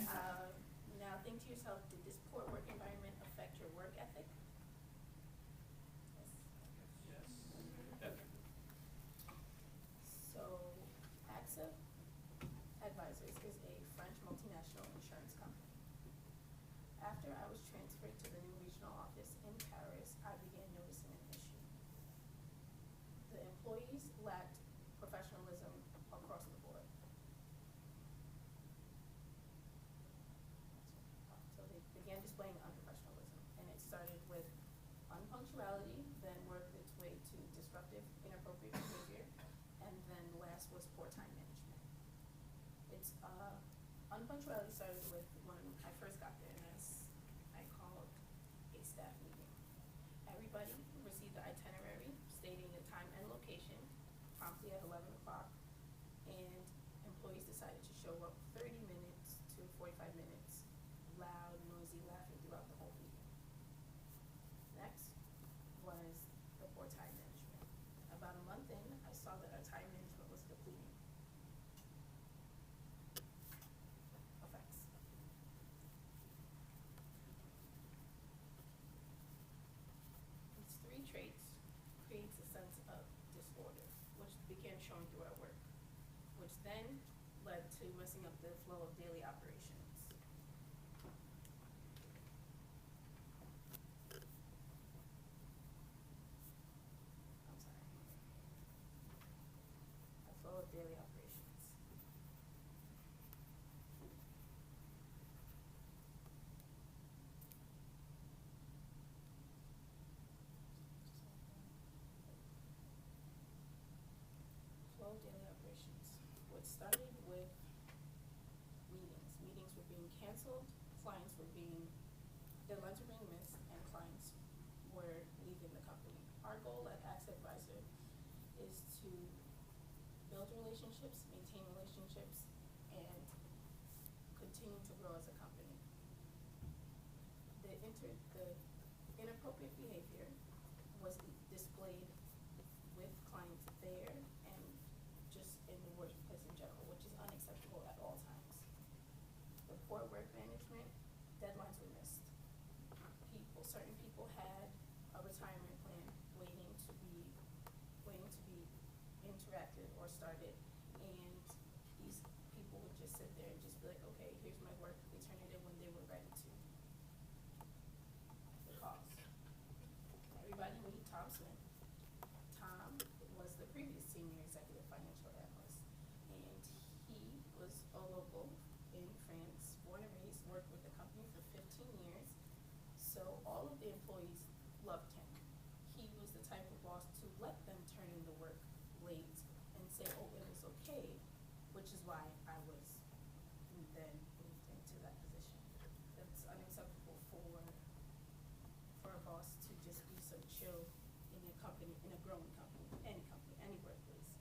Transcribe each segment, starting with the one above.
Now think to yourself, did this poor work environment affect your work ethic? Yes, definitely. So AXA Advisors is a French multinational insurance company. After I was transferred to the new regional office in Paris, I began noticing an issue. The employees lacked professionalism across the board. So they began displaying unprofessionalism, and it started with unpunctuality, then worked its way to disruptive, inappropriate behavior, and then last was poor time management. It's unpunctuality started with when I first got there, and I called a staff meeting. Everybody received the itinerary stating the time and location promptly at 11 o'clock, and employees decided to show up 30 minutes to 45 minutes, loud, noisy, laughing throughout the whole meeting. Next was the poor time management. About a month in, I saw that our time management was depleting. Effects. These three traits creates a sense of disorder, which began showing through our work, which then led to messing up the flow of daily operations. I'm sorry. The flow of daily operations. Flow of daily operations. What started with meetings. Meetings were being canceled, clients were being, deadlines were being missed, and clients were leaving the company. Our goal at AXA Advisor is to build relationships, maintain relationships, and continue to grow as a company. The inappropriate behavior was displayed with clients there and just in the workplace in general, which is unacceptable at all times. The poor work management, deadlines were missed. Certain people had a retirement plan waiting to be interacted or started, and these people would just sit there and just be like, okay, here's my work, they turn it in when they were ready to. The cause. Everybody meet Tom Smith. Tom was the previous senior executive financial analyst, and he was a local in France, born and raised, worked with the company for 15 years. So all of the employees loved him. He was the type of boss to let them turn in the work late and say, oh, it was okay, which is why I was then moved into that position. That's unacceptable for a boss to just be so chill in a company, in a growing company, any workplace.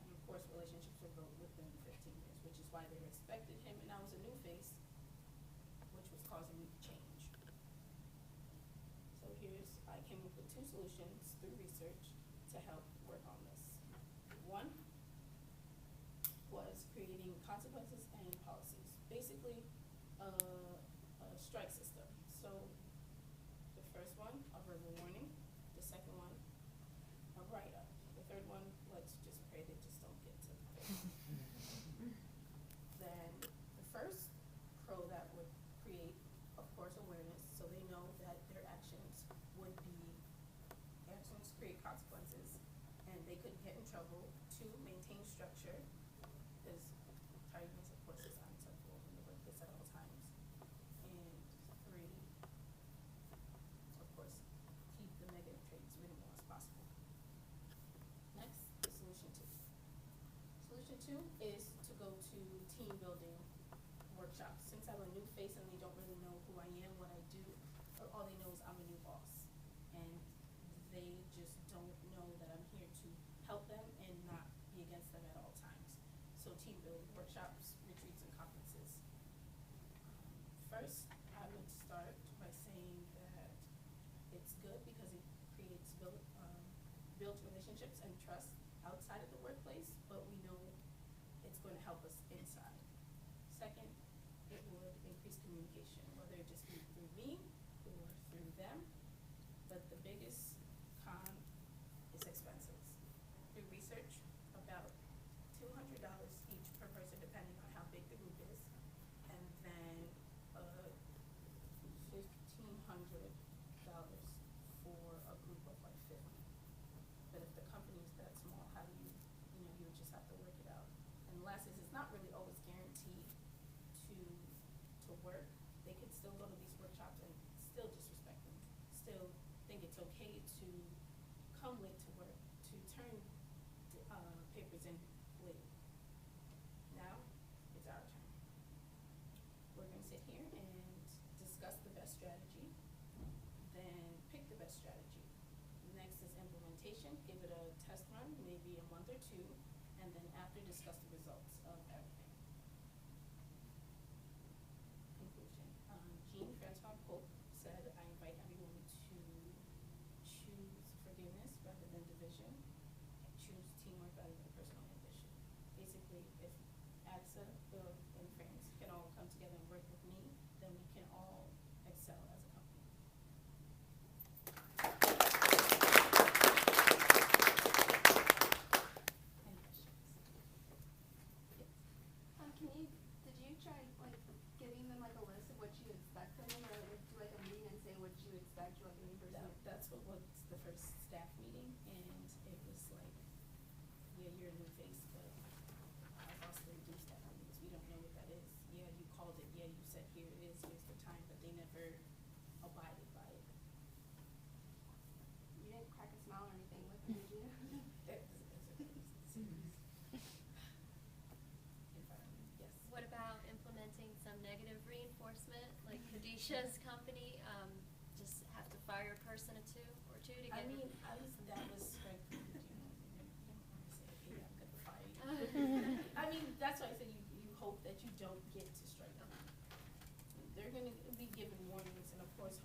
And of course, relationships were built within 15 years, which is why they respected him, and I was a new face, which was causing me to change. So I came up with 2 solutions through research to help work on this. One was creating consequences and policies, basically a strike system. So the first one, a verbal warning. The second one, a write-up. The third one, let's just pray they just don't get to the third one. Then the first pro that would create, of course, awareness, so they know that their actions create consequences, and they could get in trouble. 2, maintain structure, because tardiness, of course, is unacceptable in the workplace at all times. And 3, of course, keep the negative traits minimal as possible. Next is solution 2. Solution 2 is to go to team building workshops. Since I'm a new face and they don't really know who I am, what I do, all they know is I'm a new boss. And they just don't know that I'm here to help them and not be against them at all times. So team building workshops, retreats, and conferences. First, I would start by saying that it's good because it creates builds relationships and trust outside of the workplace, but we know it's going to help us inside. Second, investigation, whether it just be through me or through them. But the biggest con is expenses. Through research, about $200 each per person, depending on how big the group is, and then $1,500 for a group of like 50. But if the company is that small, how do you you would just have to work it out. And the last is, it's not really always guaranteed to work. They could still go to these workshops and still disrespect them, still think it's okay to come late to work, to turn papers in late. Now, it's our turn. We're gonna sit here and discuss the best strategy, then pick the best strategy. Next is implementation, give it a test run, maybe a month or two, and then after discuss the results of everything. Conclusion. Jean-Francois Pope said, I invite everyone to choose forgiveness rather than division, choose teamwork rather than personal ambition. Basically, if Ajah, Bill, and friends can all come together and work with me, then we can all excel as a company. Any questions? Yes. Did you try like giving them like a list of what you expect from them, or like do like a meeting and say what you expect like any person? That's what was the first staff meeting, and it was like, yeah, you're a new face, but our boss didn't do staff meetings. We don't know what that is. Yeah, you called it. Yeah, you said here it is. Here's the time, but they never abided by it. You didn't crack a smile or anything with them, did you? Environment, yes. What about implementing some negative reinforcement, like Khadijah's company, just have to fire a person or two to get. That was like, you don't want to say, hey, I'm gonna fire you. I mean, that's why I said you hope that you don't get to strike them. They're gonna be given warnings, and of course,